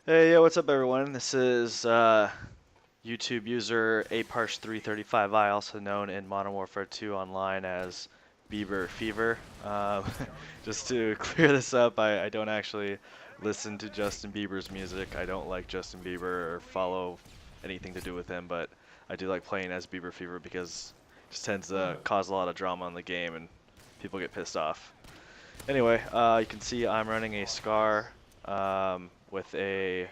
Hey, yo, what's up, everyone? This is YouTube user aparsh335i, also known in Modern Warfare 2 online as Bieber Fever. Just to clear this up, I don't actually listen to Justin Bieber's music. I don't like Justin Bieber or follow anything to do with him, but I do like playing as Bieber Fever because it just tends to cause a lot of drama in the game and people get pissed off. Anyway, you can see I'm running a Scar with a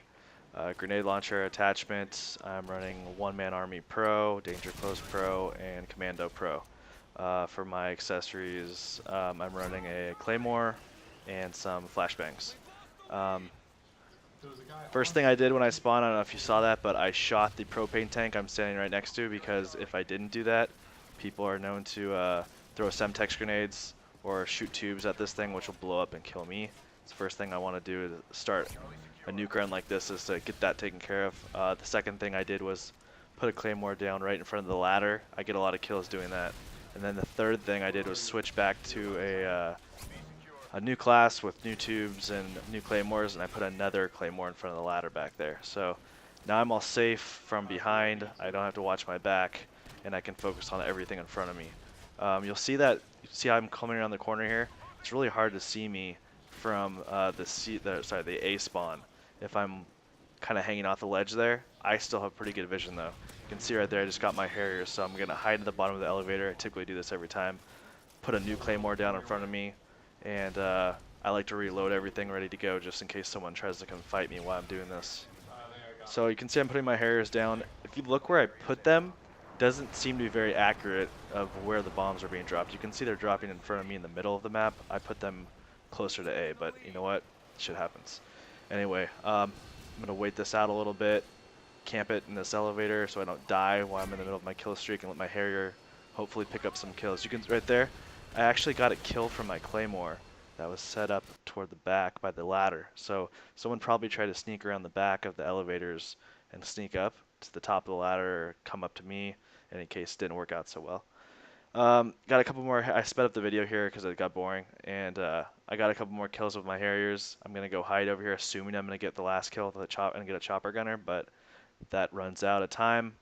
grenade launcher attachment. I'm running One Man Army Pro, Danger Close Pro, and Commando Pro. For my accessories, I'm running a Claymore and some flashbangs. Um, First thing I did when I spawned, I don't know if you saw that, but I shot the propane tank I'm standing right next to, because if I didn't do that, people are known to throw Semtex grenades or shoot tubes at this thing, which will blow up and kill me. It's the first thing I want to do to start a nuke run like this, is to get that taken care of. The second thing I did was put a claymore down right in front of the ladder. I get a lot of kills doing that. And then the third thing I did was switch back to a new class with new tubes and new claymores, and I put another claymore in front of the ladder back there. So now I'm all safe from behind. I don't have to watch my back, and I can focus on everything in front of me. You'll see that. You see how I'm coming around the corner here. It's really hard to see me from the A spawn. If I'm kind of hanging off the ledge there, I still have pretty good vision though. You can see right there, I just got my Harrier, so I'm gonna hide at the bottom of the elevator. I typically do this every time. Put a new claymore down in front of me, and I like to reload everything ready to go just in case someone tries to come fight me while I'm doing this. So you can see I'm putting my Harriers down. If you look where I put them, it doesn't seem to be very accurate of where the bombs are being dropped. You can see they're dropping in front of me in the middle of the map. I put them closer to A, but you know what? Shit happens. Anyway, I'm going to wait this out a little bit, camp it in this elevator so I don't die while I'm in the middle of my kill streak, and let my Harrier hopefully pick up some kills. You can, right there, I actually got a kill from my Claymore that was set up toward the back by the ladder. So someone probably tried to sneak around the back of the elevators and sneak up to the top of the ladder or come up to me, and in case it didn't work out so well. Got a couple more. I sped up the video here because it got boring, and I got a couple more kills with my Harriers. I'm gonna go hide over here, assuming I'm gonna get the last kill with the chop and get a chopper gunner, but that runs out of time,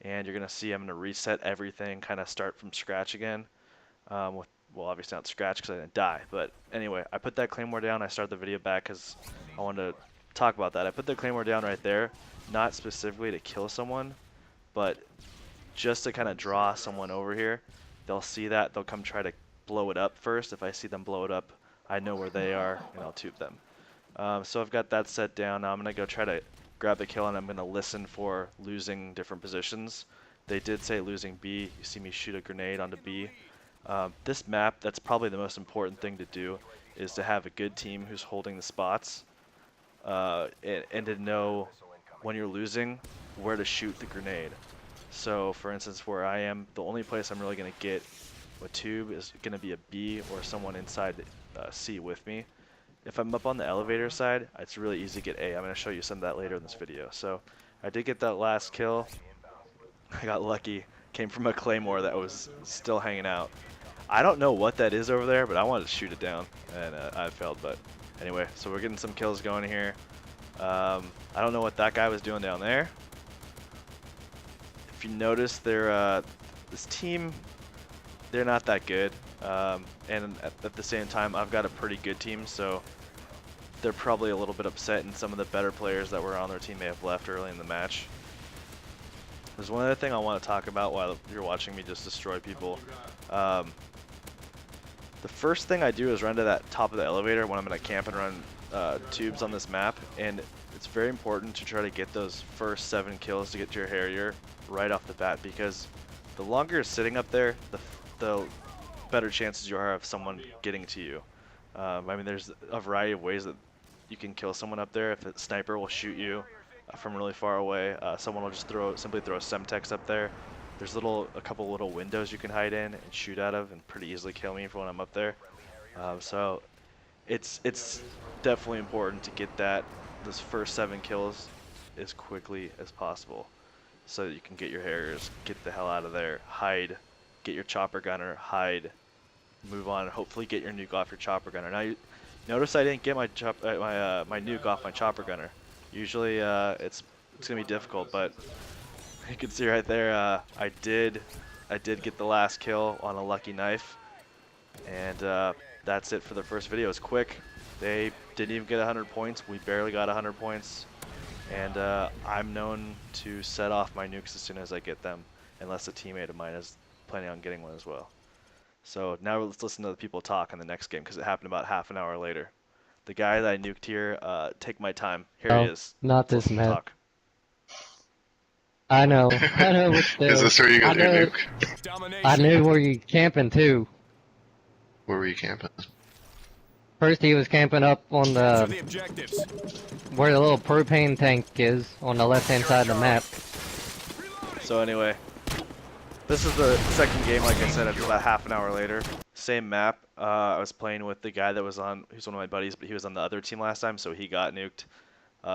and you're gonna see I'm gonna reset everything, kind of start from scratch again. Well, obviously not scratch because I didn't die, but anyway, I put that claymore down. I started the video back because I wanted to talk about that. I put the claymore down right there, not specifically to kill someone, but just to kind of draw someone over here. They'll see that, they'll come try to blow it up first. If I see them blow it up, I know where they are, and I'll tube them. So I've got that set down. Now I'm going to go try to grab the kill, and I'm going to listen for losing different positions. They did say losing B. You see me shoot a grenade onto B. This map, that's probably the most important thing to do, is to have a good team who's holding the spots, and to know when you're losing where to shoot the grenade. So for instance, where I am, the only place I'm really going to get a tube is going to be a B or someone inside C with me. If I'm up on the elevator side, it's really easy to get A. I'm going to show you some of that later in this video. So I did get that last kill. I got lucky. Came from a claymore that was still hanging out. I don't know what that is over there, but I wanted to shoot it down, and I failed. But anyway, so we're getting some kills going here. I don't know what that guy was doing down there. If you notice, this team, they're not that good, and at the same time, I've got a pretty good team, so they're probably a little bit upset, and some of the better players that were on their team may have left early in the match. There's one other thing I want to talk about while you're watching me just destroy people. The first thing I do is run to that top of the elevator when I'm going to camp and run tubes on this map, and it's very important to try to get those first 7 kills to get your Harrier right off the bat, because the longer you're sitting up there, the better chances you are of someone getting to you. I mean, there's a variety of ways that you can kill someone up there. If a sniper will shoot you from really far away, someone will just simply throw a Semtex up there. There's a couple little windows you can hide in and shoot out of, and pretty easily kill me for when I'm up there. So it's definitely important to get those first 7 kills as quickly as possible, so that you can get your Harriers, get the hell out of there, hide, get your chopper gunner, hide, move on, and hopefully get your nuke off your chopper gunner. Now you notice I didn't get my nuke off my chopper gunner. Usually it's gonna be difficult, but you can see right there I did get the last kill on a lucky knife, and that's it for the first video. It's quick. They didn't even get 100 points. We barely got 100 points, and I'm known to set off my nukes as soon as I get them, unless a teammate of mine is planning on getting one as well. So now let's listen to the people talk in the next game, because it happened about half an hour later. The guy that I nuked here, take my time. Here he is. Not Let's this listen to map. talk. I know, but still. Is this where you got your nuke? I knew where you camping too. Where were you camping? First he was camping up on Capture the the objectives. where the little propane tank is on the left-hand side of the map. So anyway, this is the second game. Like I said, it's about half an hour later. Same map. I was playing with the guy that was on, who's one of my buddies, but he was on the other team last time, so he got nuked.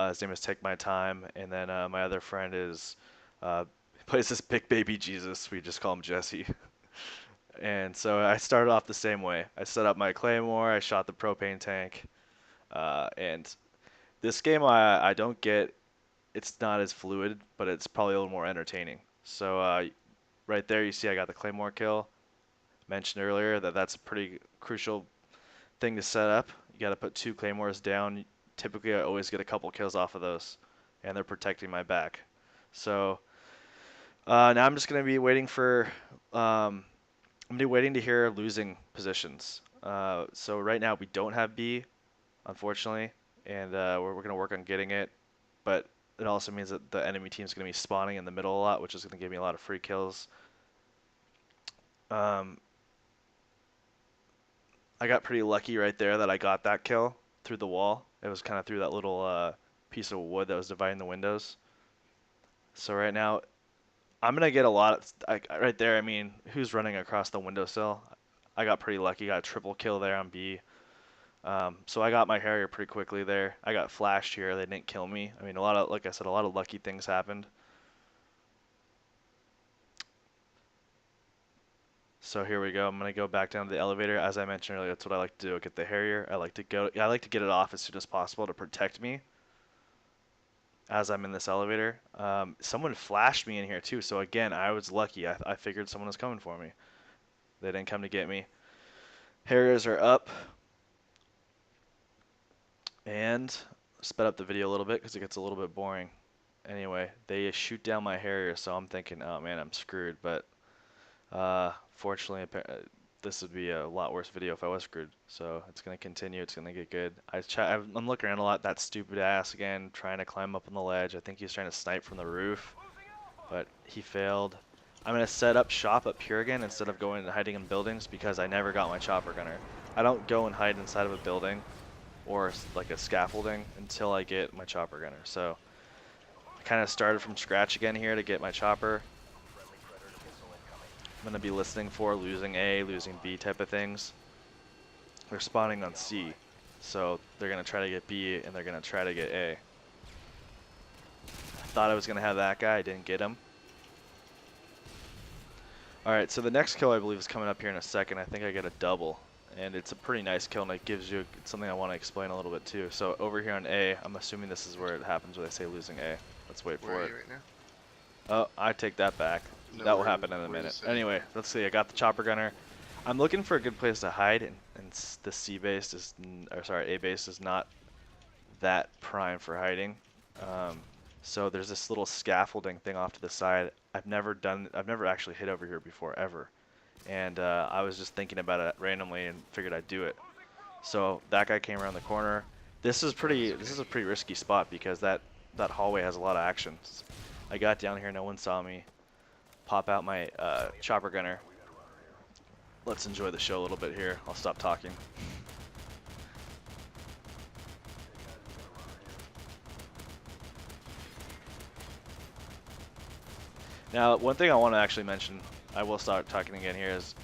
His name is Take My Time, and then my other friend is plays this big baby Jesus. We just call him Jesse. And so I started off the same way. I set up my claymore. I shot the propane tank, and this game I don't get. It's not as fluid, but it's probably a little more entertaining. So right there, you see I got the claymore kill. Mentioned earlier that that's a pretty crucial thing to set up. You got to put 2 claymores down. Typically, I always get a couple kills off of those, and they're protecting my back. So now I'm just gonna be waiting for. I'm gonna be waiting to hear losing positions. So right now we don't have B, unfortunately, and we're gonna work on getting it. But it also means that the enemy team's gonna be spawning in the middle a lot, which is gonna give me a lot of free kills. I got pretty lucky right there that I got that kill through the wall. It was kind of through that little piece of wood that was dividing the windows. So right now, I'm gonna get a lot of, right there. I mean, who's running across the windowsill? I got pretty lucky. Got a triple kill there on B. So I got my Harrier pretty quickly there. I got flashed here. They didn't kill me. I mean, like I said, a lot of lucky things happened. So here we go. I'm gonna go back down to the elevator. As I mentioned earlier, that's what I like to do. Get the Harrier. I like to get it off as soon as possible to protect me as I'm in this elevator. Someone flashed me in here too. So again, I was lucky. I figured someone was coming for me. They didn't come to get me. Harriers are up. And sped up the video a little bit because it gets a little bit boring. Anyway, they shoot down my Harrier, so I'm thinking, oh man, I'm screwed. But fortunately, this would be a lot worse video if I was screwed. So it's gonna continue. It's gonna get good. I'm looking around a lot. That stupid ass again, trying to climb up on the ledge. I think he's trying to snipe from the roof, but he failed. I'm gonna set up shop up here again instead of going and hiding in buildings because I never got my chopper gunner. I don't go and hide inside of a building or like a scaffolding until I get my chopper gunner. So I kind of started from scratch again here to get my chopper. I'm going to be listening for losing A, losing B type of things. They're spawning on C, so they're going to try to get B and they're going to try to get A. I thought I was going to have that guy, I didn't get him. Alright, so the next kill I believe is coming up here in a second. I think I get a double. And it's a pretty nice kill, and it gives you something I want to explain a little bit too. So over here on A, I'm assuming this is where it happens where they say losing A. Let's wait for it. Where are you right now? Oh, I take that back. No, That will happen in a minute. Anyway, let's see. I got the chopper gunner. I'm looking for a good place to hide, and the C base is, or sorry, A base is not that prime for hiding. So there's this little scaffolding thing off to the side. I've never actually hit over here before ever. And I was just thinking about it randomly and figured I'd do it. So that guy came around the corner. This is a pretty risky spot because that hallway has a lot of actions. I got down here, no one saw me. Pop out my chopper gunner. Let's enjoy the show a little bit here. I'll stop talking. Now, one thing I want to actually mention, I will start talking again here, is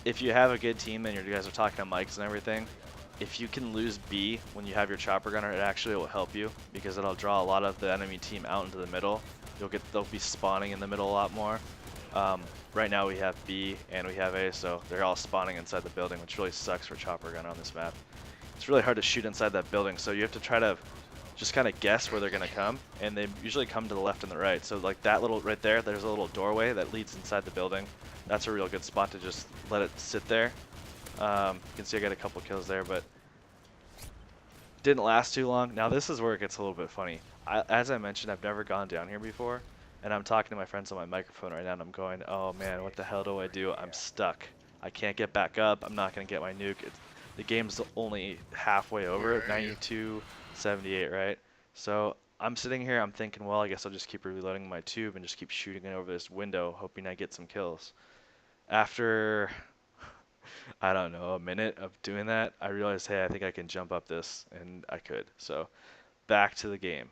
if you have a good team and you guys are talking on mics and everything, if you can lose B when you have your chopper gunner, it actually will help you because it'll draw a lot of the enemy team out into the middle. They'll be spawning in the middle a lot more. Right now we have B and we have A, so they're all spawning inside the building, which really sucks for chopper gunner on this map. It's really hard to shoot inside that building, so you have to try to just kind of guess where they're gonna come, and they usually come to the left and the right. So like that little right there, there's a little doorway that leads inside the building. That's a real good spot to just let it sit there. You can see I got a couple kills there, but didn't last too long. Now this is where it gets a little bit funny. As I mentioned, I've never gone down here before, and I'm talking to my friends on my microphone right now, and I'm going, oh man, what the hell do I do? I'm stuck. I can't get back up. I'm not gonna get my nuke. The game's only halfway over at 92-78, right? So I'm sitting here, I'm thinking, well, I guess I'll just keep reloading my tube and just keep shooting it over this window, hoping I get some kills. After, I don't know, a minute of doing that, I realized, hey, I think I can jump up this, and I could. So back to the game.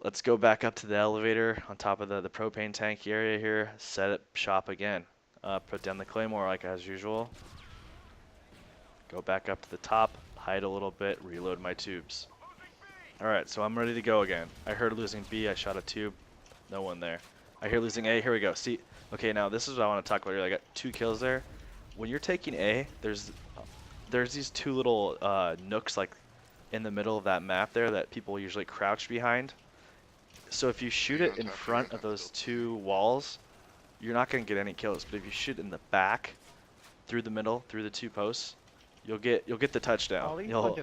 Let's go back up to the elevator on top of the propane tank area here, set up shop again. Put down the claymore like as usual. Go back up to the top, hide a little bit, reload my tubes. Alright, so I'm ready to go again. I heard losing B, I shot a tube, no one there. I hear losing A, here we go. See, okay, now this is what I want to talk about here. I got 2 kills there. When you're taking A, there's these 2 little nooks like in the middle of that map there that people usually crouch behind. So if you shoot it in front of those 2 walls, you're not going to get any kills. But if you shoot in the back, through the middle, through the 2 posts, you'll get the touchdown. You'll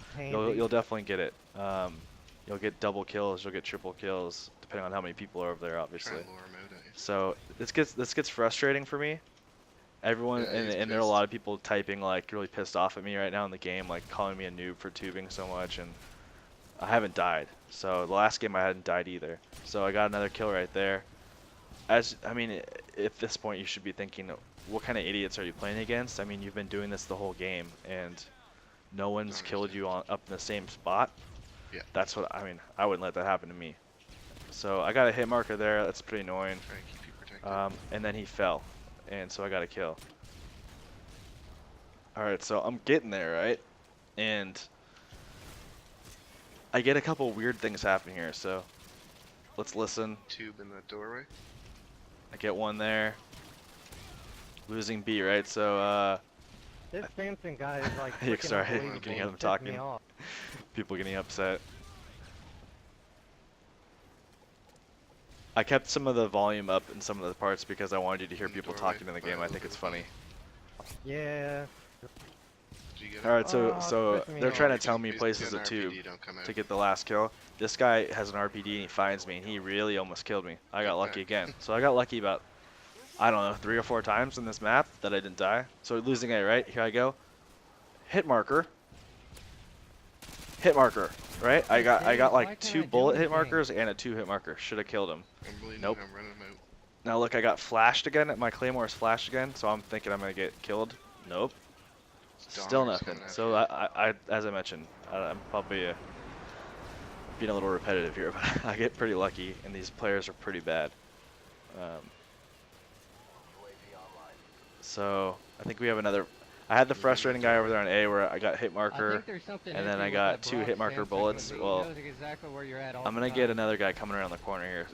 definitely get it. You'll get double kills, you'll get triple kills, depending on how many people are over there, obviously. So this gets frustrating for me. Everyone, and there are a lot of people typing like really pissed off at me right now in the game, like calling me a noob for tubing so much, and I haven't died. So the last game I hadn't died either. So I got another kill right there. I mean, at this point you should be thinking, what kind of idiots are you playing against? I mean, you've been doing this the whole game, and no one's killed you up in the same spot. Yeah. That's what I mean. I wouldn't let that happen to me. So I got a hit marker there. That's pretty annoying. Try and keep you protected. And then he fell, and so I got a kill. All right, so I'm getting there, right? And I get a couple weird things happening here. So let's listen. Tube in the doorway. I get one there. Losing B, right? So This Samson guy is like. sorry, unbelievable. you can hear them He pissed talking. me off. People getting upset. I kept some of the volume up in some of the parts because I wanted you to hear people talking in the game. I think it's funny. Yeah. Did you get it? Alright, so Oh, it's pissing me they're off. trying to tell me He's places got to an tube RPD, don't come out. to get the last kill. This guy has an RPD and he finds me and he really almost killed me. I got lucky again. So I got lucky about, I don't know, 3 or 4 times in this map that I didn't die. So losing A, right? Here I go. Hit marker. Hit marker, right? I got like 2 bullet hit markers and a 2 hit marker. Should have killed him. I'm bleeding, Nope. I'm running out. Now look, I got flashed again. My claymore is flashed again, so I'm thinking I'm gonna get killed. Nope. Still Donner's nothing. coming after So you. as I mentioned, I'm probably being a little repetitive here, but I get pretty lucky, and these players are pretty bad. So I think we have another. I had the frustrating guy over there on A where I got hit marker, and then I got 2 hit marker bullets. Well, I'm gonna get another guy coming around the corner here.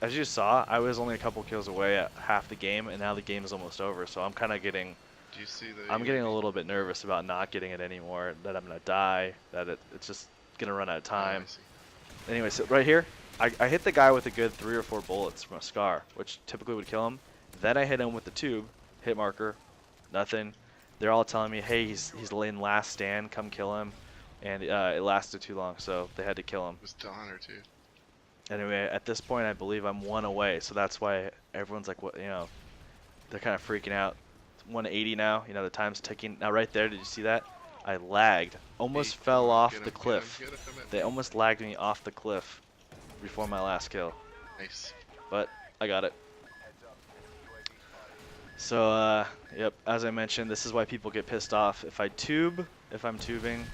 As you saw, I was only a couple kills away at half the game, and now the game is almost over. So I'm kind of getting. Do you see the I'm getting a little bit nervous about not getting it anymore. That I'm gonna die. That it's just gonna run out of time. Anyway, so right here, I hit the guy with a good 3 or 4 bullets from a scar, which typically would kill him. Then I hit him with the tube, hit marker, nothing. They're all telling me, hey, he's in last stand, come kill him. And it lasted too long, so they had to kill him. It was Donner too. Anyway, at this point, I believe I'm 1 away, so that's why everyone's like, what, you know, they're kind of freaking out. It's 180 now, you know, the time's ticking. Now right there, did you see that? I lagged, almost fell off the cliff. They almost lagged me off the cliff before my last kill. Nice. But I got it. So, yep, as I mentioned, this is why people get pissed off. If I'm tubing,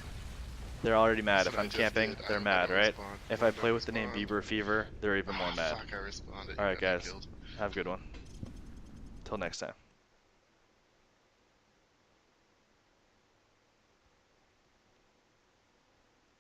they're already mad. That's If what I I'm just camping, did. they're I mad, right? respond. If I play with the name Bieber Fever, they're even more mad. Fuck, I responded. Alright, You got me guys. killed. Have a good one. Till next time.